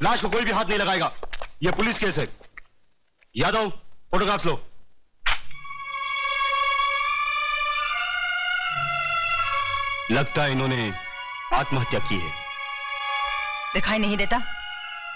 लाश को कोई भी हाथ नहीं लगाएगा। यह पुलिस केस है। यादव, फोटोग्राफ्स लो। लगता है इन्होंने आत्महत्या की है। दिखाई नहीं देता?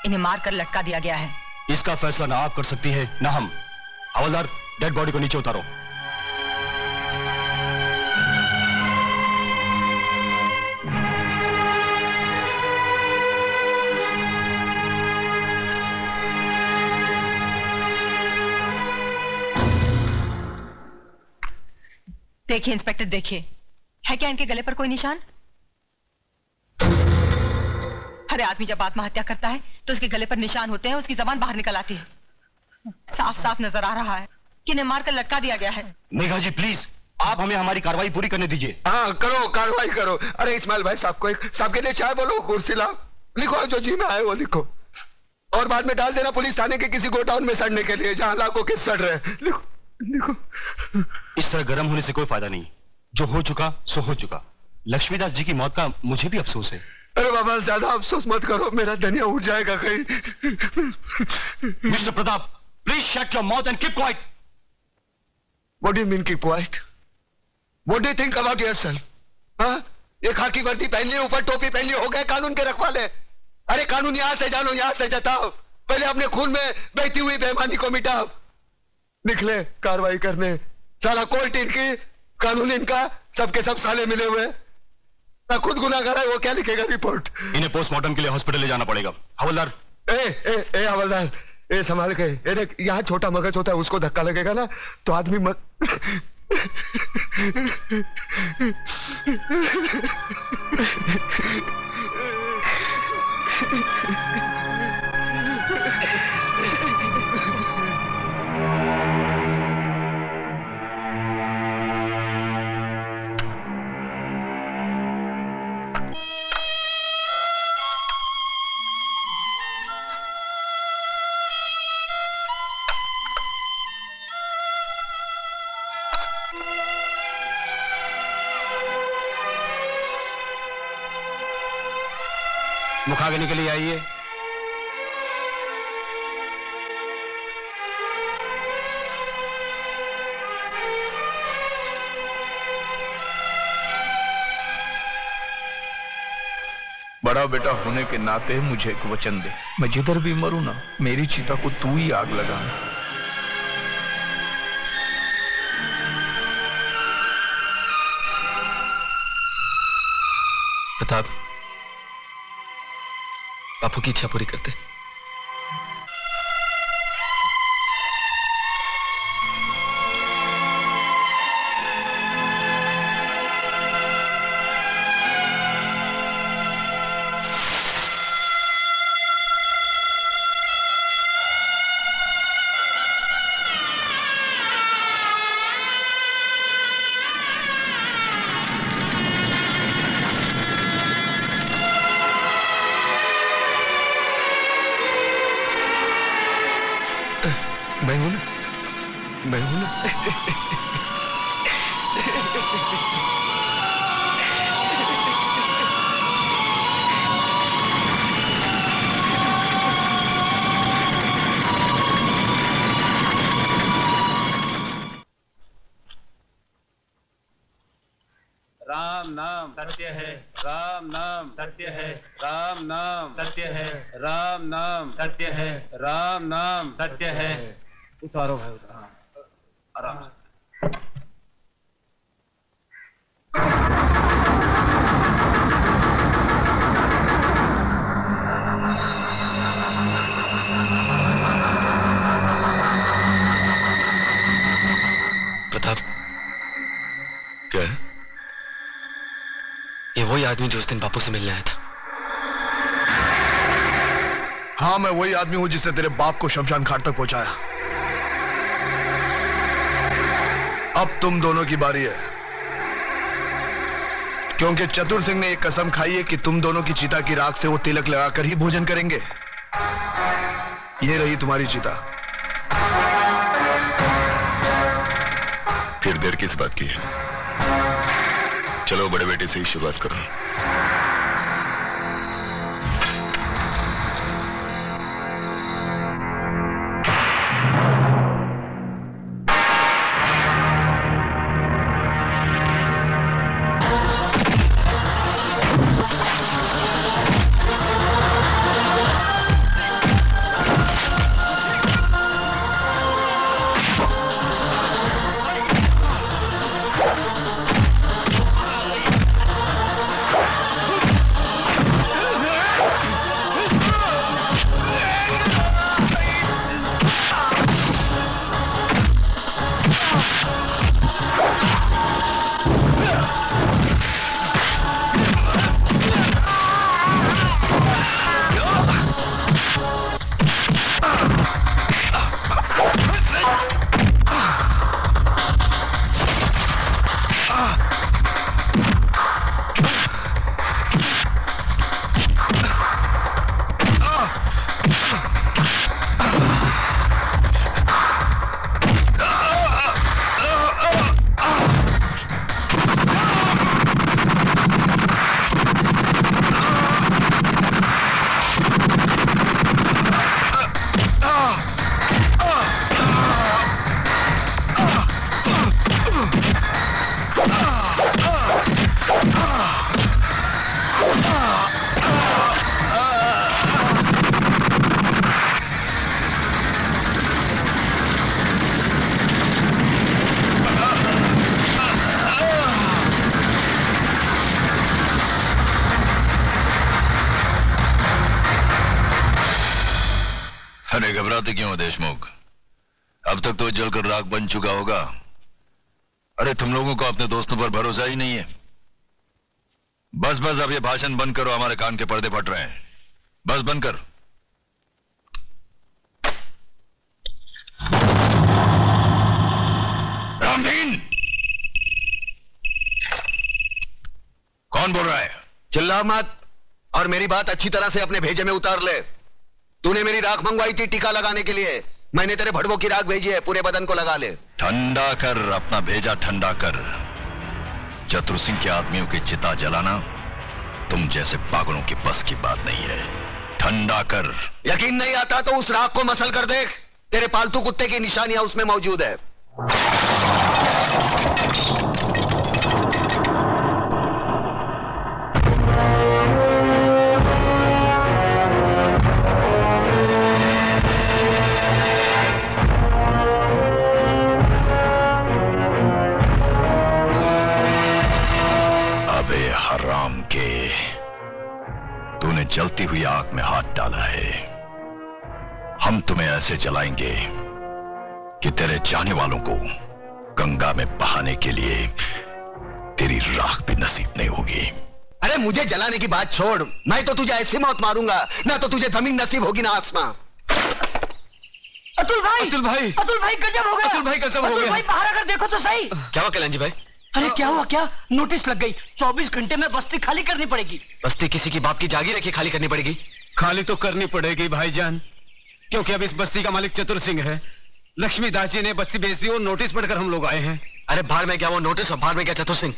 इन्हें मारकर लटका दिया गया है। इसका फैसला ना आप कर सकती है ना हम। हवलदार, डेड बॉडी को नीचे उतारो। देखिए इंस्पेक्टर, देखिए, है क्या इनके गले पर कोई निशान? अरे आदमी जब आत्महत्या करता है तो उसके गले पर निशान होते हैं, उसकी जबान बाहर निकल आती है। साफ साफ नजर आ रहा है कि इन्हें मारकर लटका दिया गया है। मेघा जी प्लीज, आप हमें हमारी कार्रवाई पूरी करने दीजिए। हाँ करो, कार्रवाई करो। अरे इस्माइल भाई साहब को साहब के लिए चाय बोलो, कुर्सी लाओ, लिखो जो जी में आए वो लिखो, और बाद में डाल देना पुलिस थाने के किसी गोडाउन में सड़ने के लिए जहां लाखों के सड़ रहे। लिखो लिखो। इस तरह गर्म होने से कोई फायदा नहीं। जो हो चुका सो हो चुका। लक्ष्मीदास जी की मौत का मुझे भी अफसोस है। अरे बाबा ज्यादा अफसोस मत करो, मेरा धनिया उठ जाएगा कहीं। Mister Pratap, please shut your mouth and keep quiet. What do you mean keep quiet? What do you think about yourself? हाँ, ये खाकी वर्दी पहन ली, ऊपर टोपी पहन ली, हो गए कानून के रखवाले। अरे कानून यहां से जानो, यहां से जताओ, पहले अपने खून में बहती हुई बेईमानी को मिटाओ। निकले कार्रवाई करने। साला कोर्ट इनकी, कानून इनका, सबके सब साले मिले हुए। ना खुद गुनाहगार है, वो क्या लिखेगा रिपोर्ट? इन्हें पोस्टमार्टम के लिए हॉस्पिटल ले जाना पड़ेगा। हवलदार, ए हवलदार, ए संभाल के। ए देख, यहाँ छोटा मगज होता है, उसको धक्का लगेगा ना तो आदमी मत। मुखाग्नि के लिए आइए। बड़ा बेटा होने के नाते मुझे एक वचन दे, मैं जिधर भी मरूं ना, मेरी चिता को तू ही आग लगाना। प्रताप, बापू की इच्छा पूरी करते। मैं हूं ना। राम नाम सत्य है, राम नाम सत्य है, राम नाम सत्य है, राम नाम सत्य है, राम नाम सत्य है। उतारो भाई, उतारो आराम से। प्रताप, क्या है? ये वही आदमी जो उस दिन बापू से मिलने आया था। हाँ, मैं वही आदमी हूं जिसने तेरे बाप को शमशान घाट तक पहुंचाया। अब तुम दोनों की बारी है, क्योंकि चतुर सिंह ने एक कसम खाई है कि तुम दोनों की चिता की राख से वो तिलक लगाकर ही भोजन करेंगे। ये रही तुम्हारी चिता। फिर देर किस बात की है? चलो बड़े बेटे से ही शुरुआत करो। अरे घबराते क्यों हो देशमुख? अब तक तो जलकर राख बन चुका होगा। अरे तुम लोगों को अपने दोस्तों पर भरोसा ही नहीं है। बस बस अब ये भाषण बंद करो, हमारे कान के पर्दे फट रहे हैं। बस बंद कर। रामदीन, कौन बोल रहा है? चिल्ला मत और मेरी बात अच्छी तरह से अपने भेजे में उतार ले। तूने मेरी राख मंगवाई थी टीका लगाने के लिए, मैंने तेरे भड़वों की राख भेजी है, पूरे बदन को लगा ले। ठंडा कर, अपना भेजा ठंडा कर। चतुर सिंह के आदमियों की चिता जलाना तुम जैसे पागलों की बस की बात नहीं है। ठंडा कर। यकीन नहीं आता तो उस राख को मसल कर देख, तेरे पालतू कुत्ते की निशानियां उसमें मौजूद है। हराम के, तूने जलती हुई आग में हाथ डाला है। हम तुम्हें ऐसे जलाएंगे कि तेरे चाहने वालों को गंगा में बहाने के लिए तेरी राख भी नसीब नहीं होगी। अरे मुझे जलाने की बात छोड़, मैं तो तुझे ऐसी मौत मारूंगा ना तो तुझे जमीन नसीब होगी ना आसमां। अतुल भाई, अतुल भाई, अतुल भाई गजब हो गया। अतुल भाई गजब हो गया। अतुल भाई बाहर आकर देखो तो सही। क्या हुआ कल्याण जी भाई? अरे क्या हुआ? क्या नोटिस लग गई, 24 घंटे में बस्ती खाली करनी पड़ेगी। बस्ती किसी की बाप की जागीर है कि खाली करनी पड़ेगी? खाली तो करनी पड़ेगी भाईजान, क्योंकि अब इस बस्ती का मालिक चतुर सिंह है। लक्ष्मीदास जी ने बस्ती बेच दी और नोटिस पढ़कर हम लोग आए हैं। अरे बाहर में क्या वो नोटिस और बाहर में क्या चतुर सिंह?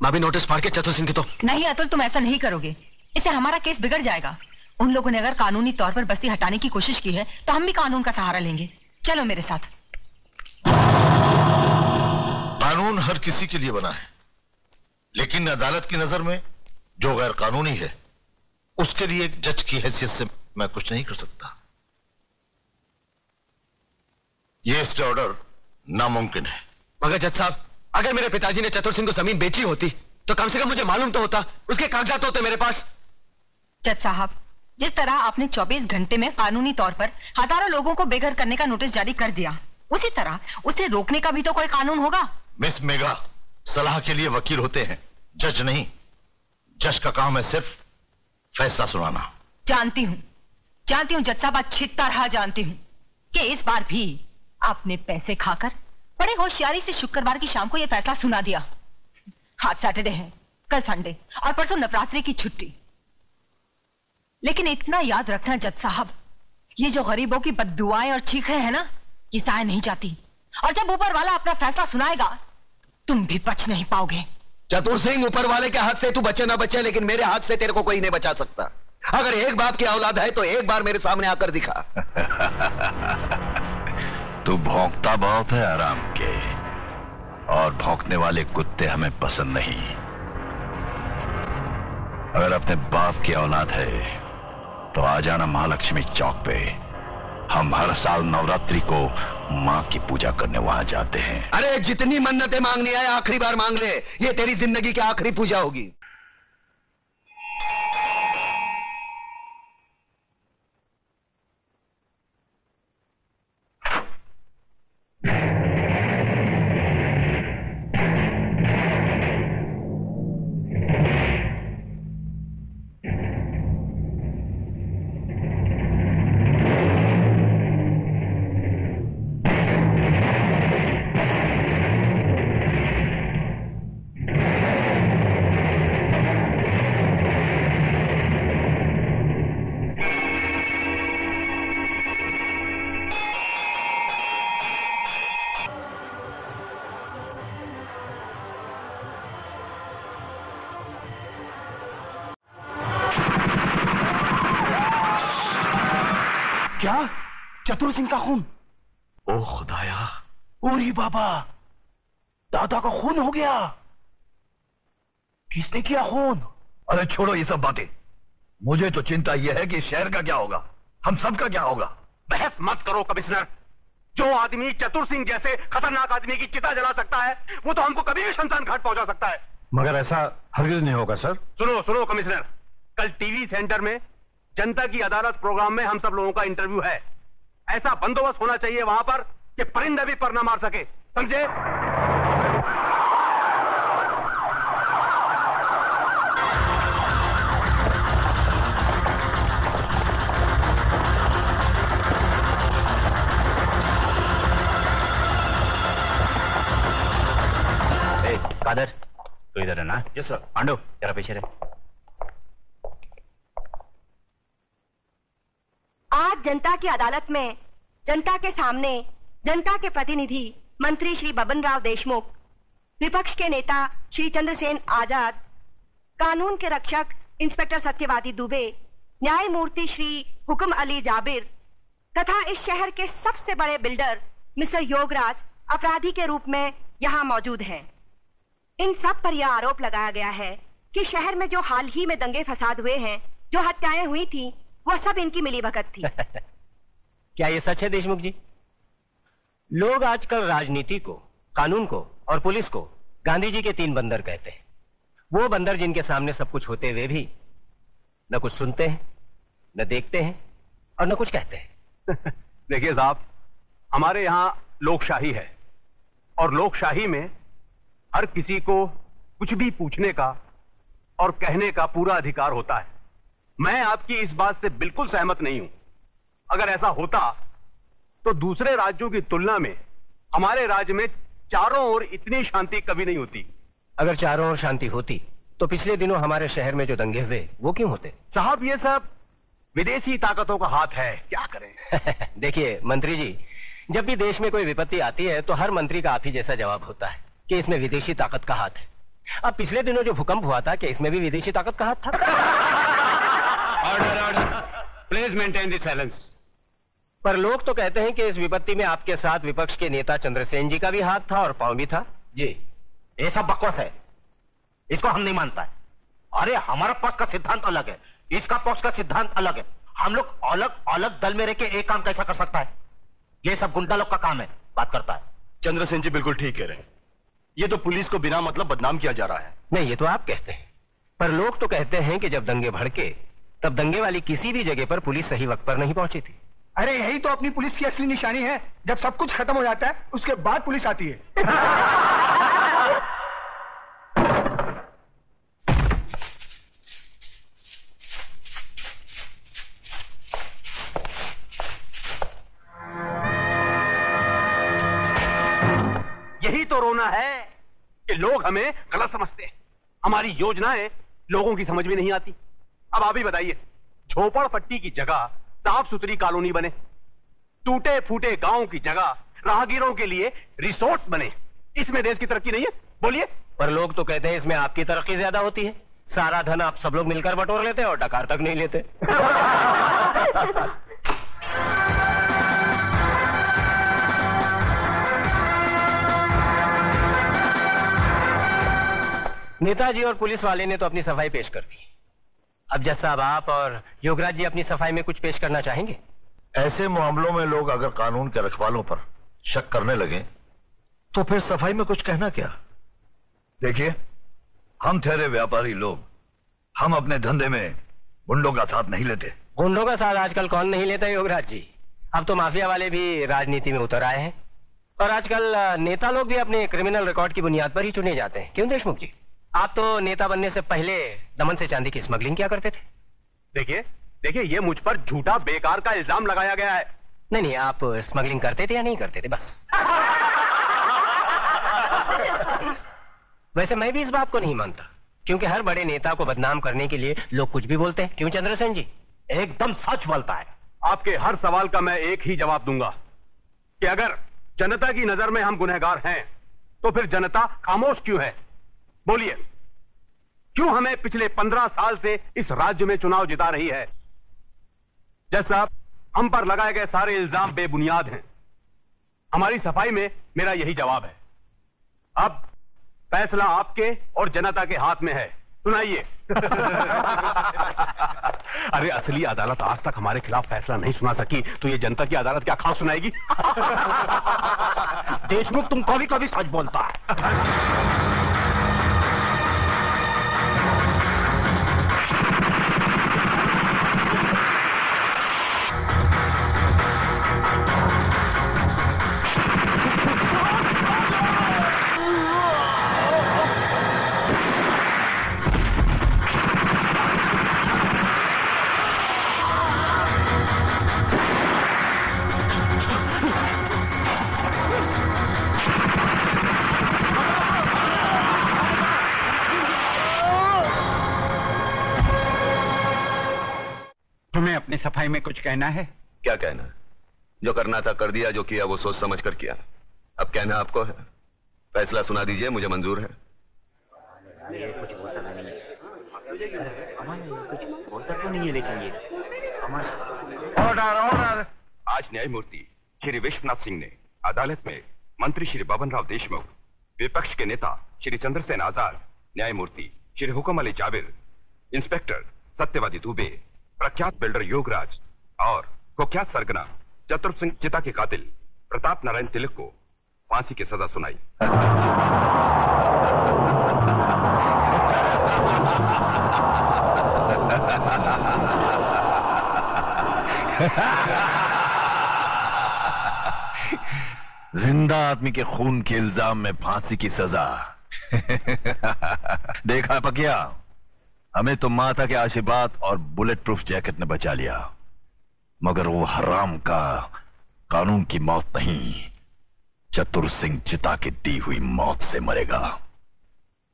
मैं भी नोटिस फाड़ के चतुर सिंह की तो। नहीं अतुल, तुम ऐसा नहीं करोगे, इससे हमारा केस बिगड़ जाएगा। उन लोगों ने अगर कानूनी तौर पर बस्ती हटाने की कोशिश की है तो हम भी कानून का सहारा लेंगे। चलो मेरे साथ। कानून हर किसी के लिए बना है, लेकिन अदालत की नजर में जो गैर कानूनी है उसके लिए एक जज की हैसियत से मैं कुछ नहीं कर सकता। यह स्टे ऑर्डर नामुमकिन है। मगर जज साहब, अगर मेरे पिताजी ने चतुर सिंह को जमीन बेची होती तो कम से कम मुझे मालूम तो होता, उसके कागजात होते मेरे पास। जज साहब, जिस तरह आपने 24 घंटे में कानूनी तौर पर हजारों लोगों को बेघर करने का नोटिस जारी कर दिया, उसी तरह उसे रोकने का भी तो कोई कानून होगा। मिस मेघा, सलाह के लिए वकील होते हैं, जज नहीं। जज का काम है सिर्फ फैसला सुनाना। जानती हूँ जज साहब, अच्छी तरह जानती हूँ कि इस बार भी आपने पैसे खाकर बड़े होशियारी से शुक्रवार की शाम को यह फैसला सुना दिया। आज सैटरडे है, कल संडे और परसों नवरात्रि की छुट्टी। लेकिन इतना याद रखना जज साहब, ये जो गरीबों की बद्दुआएं और चीखें हैं ना, ये साए नहीं जाती। और जब ऊपर वाला अपना फैसला सुनाएगा तुम भी बच नहीं पाओगे। चतुर सिंह, ऊपर वाले के हाथ से तू बचे ना बचे, लेकिन मेरे हाथ से तेरे को कोई नहीं बचा सकता। अगर एक बाप की औलाद है तो एक बार मेरे सामने आकर दिखा। तू भौंकता बहुत है आराम के, और भौंकने वाले कुत्ते हमें पसंद नहीं। अगर अपने बाप की औलाद है तो आ जाना महालक्ष्मी चौक पे। हम हर साल नवरात्रि को मां की पूजा करने वहां जाते हैं। अरे जितनी मन्नतें मांगनी है आखिरी बार मांग ले, ये तेरी जिंदगी की आखिरी पूजा होगी। चतुर सिंह का खून। ओ खुदाया, ओरी बाबा, दादा का खून हो गया। किसने किया खून? अरे छोड़ो ये सब बातें, मुझे तो चिंता यह है कि शहर का क्या होगा, हम सब का क्या होगा। बहस मत करो कमिश्नर। जो आदमी चतुर सिंह जैसे खतरनाक आदमी की चिता जला सकता है, वो तो हमको कभी भी शमशान घाट पहुंचा सकता है। मगर ऐसा हरगिज नहीं होगा सर। सुनो सुनो कमिश्नर, कल टीवी सेंटर में जनता की अदालत प्रोग्राम में हम सब लोगों का इंटरव्यू है। ऐसा बंदोबस्त होना चाहिए वहां पर कि परिंदा भी पर न मार सके, समझे? कादर, तो इधर है ना? Yes sir. पांडु जरा पीछे रहे। आज जनता की अदालत में जनता के सामने जनता के प्रतिनिधि मंत्री श्री बबन राव देशमुख, विपक्ष के नेता श्री चंद्रसेन आजाद, कानून के रक्षक इंस्पेक्टर सत्यवादी दुबे, न्यायमूर्ति श्री हुक्म अली जाबिर तथा इस शहर के सबसे बड़े बिल्डर मिस्टर योगराज अपराधी के रूप में यहाँ मौजूद हैं। इन सब पर यह आरोप लगाया गया है कि शहर में जो हाल ही में दंगे फसाद हुए हैं, जो हत्याएं हुई थी, वह सब इनकी मिलीभगत थी। क्या ये सच है देशमुख जी? लोग आजकल राजनीति को, कानून को और पुलिस को गांधी जी के 3 बंदर कहते हैं। वो बंदर जिनके सामने सब कुछ होते हुए भी न कुछ सुनते हैं, न देखते हैं और न कुछ कहते हैं। देखिए साहब, हमारे यहां लोकशाही है और लोकशाही में हर किसी को कुछ भी पूछने का और कहने का पूरा अधिकार होता है। मैं आपकी इस बात से बिल्कुल सहमत नहीं हूं। अगर ऐसा होता तो दूसरे राज्यों की तुलना में हमारे राज्य में चारों ओर इतनी शांति कभी नहीं होती। अगर चारों ओर शांति होती तो पिछले दिनों हमारे शहर में जो दंगे हुए वो क्यों होते? साहब, ये सब विदेशी ताकतों का हाथ है, क्या करें। देखिए मंत्री जी, जब भी देश में कोई विपत्ति आती है तो हर मंत्री का आप ही जैसा जवाब होता है कि इसमें विदेशी ताकत का हाथ है। अब पिछले दिनों जो भूकंप हुआ था, क्या इसमें भी विदेशी ताकत का हाथ था? Order order, please maintain the silence. पर लोग तो कहते हैं कि इस विपत्ति में आपके साथ विपक्ष के नेता चंद्रसेन जी का भी हाथ था और पांव भी था। जी, ये सब बकवास है, इसको हम नहीं मानता है। अरे हमारा पक्ष का सिद्धांत अलग है, इसका पक्ष का सिद्धांत अलग है। हम लोग अलग अलग दल में रह के एक काम कैसा कर सकता है? ये सब गुंडा लोग का काम है, बात करता है। चंद्रसेन जी बिल्कुल ठीक कह रहे हैं। ये तो पुलिस को बिना मतलब बदनाम किया जा रहा है। नहीं, ये तो आप कहते हैं, पर लोग तो कहते हैं कि जब दंगे भड़के तब दंगे वाली किसी भी जगह पर पुलिस सही वक्त पर नहीं पहुंची थी। अरे यही तो अपनी पुलिस की असली निशानी है। जब सब कुछ खत्म हो जाता है उसके बाद पुलिस आती है। यही तो रोना है कि लोग हमें गलत समझते हैं। हमारी योजनाएं लोगों की समझ में नहीं आती। अब आप ही बताइए, झोपड़पट्टी की जगह साफ सुथरी कॉलोनी बने, टूटे फूटे गांव की जगह राहगीरों के लिए रिसोर्ट बने, इसमें देश की तरक्की नहीं है? बोलिए। पर लोग तो कहते हैं इसमें आपकी तरक्की ज्यादा होती है। सारा धन आप सब लोग मिलकर बटोर लेते हैं और डकार तक नहीं लेते। नेताजी और पुलिस वाले ने तो अपनी सफाई पेश कर दी। अब जज साहब, आप और योगराज जी अपनी सफाई में कुछ पेश करना चाहेंगे? ऐसे मामलों में लोग अगर कानून के रखवालों पर शक करने लगे तो फिर सफाई में कुछ कहना क्या? देखिए, हम ठहरे व्यापारी लोग, हम अपने धंधे में गुंडों का साथ नहीं लेते। गुंडों का साथ आजकल कौन नहीं लेता योगराज जी? अब तो माफिया वाले भी राजनीति में उतर आए हैं और आजकल नेता लोग भी अपने क्रिमिनल रिकॉर्ड की बुनियाद पर ही चुने जाते हैं। क्यों देशमुख जी, आप तो नेता बनने से पहले दमन से चांदी की स्मगलिंग क्या करते थे? देखिए ये मुझ पर झूठा बेकार का इल्जाम लगाया गया है। नहीं, आप स्मगलिंग करते थे या नहीं करते थे? बस। वैसे मैं भी इस बात को नहीं मानता, क्योंकि हर बड़े नेता को बदनाम करने के लिए लोग कुछ भी बोलते हैं। क्यों चंद्रसेन जी? एकदम सच बोलता है। आपके हर सवाल का मैं एक ही जवाब दूंगा कि अगर जनता की नजर में हम गुनहगार हैं तो फिर जनता खामोश क्यों है? बोलिए, क्यों हमें पिछले 15 साल से इस राज्य में चुनाव जिता रही है? जज साहब, हम पर लगाए गए सारे इल्जाम बेबुनियाद हैं। हमारी सफाई में मेरा यही जवाब है। अब फैसला आपके और जनता के हाथ में है, सुनाइए। अरे असली अदालत आज तक हमारे खिलाफ फैसला नहीं सुना सकी, तो ये जनता की अदालत क्या खास सुनाएगी? देशमुख तुम कभी कभी सच बोलता है। तुम्हें अपनी सफाई में कुछ कहना है? क्या कहना? जो करना था कर दिया, जो किया वो सोच समझ कर किया। अब कहना आपको है। फैसला सुना दीजिए, मुझे मंजूर है। कुछ बोलता नहीं है, कुछ बोलता तो नहीं है, लेकिन ये ऑर्डर ऑर्डर। आज न्यायमूर्ति श्री विश्वनाथ सिंह ने अदालत में मंत्री श्री बबन राव देशमुख, विपक्ष के नेता श्री चंद्रसेन आजाद, न्यायमूर्ति श्री हुकम अली जाबिर, इंस्पेक्टर सत्यवादी दुबे, प्रख्यात बिल्डर योगराज और कुख्यात सरगना चतुर सिंह चिता के कातिल प्रताप नारायण तिलक को फांसी की सजा सुनाई। जिंदा आदमी के खून के इल्जाम में फांसी की सजा। देखा पकिया, हमें तो माता के आशीर्वाद और बुलेट प्रूफ जैकेट ने बचा लिया, मगर वो हराम का कानून की मौत नहीं, चतुर सिंह चिता की दी हुई मौत से मरेगा।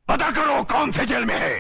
पता करो कौन से जेल में है।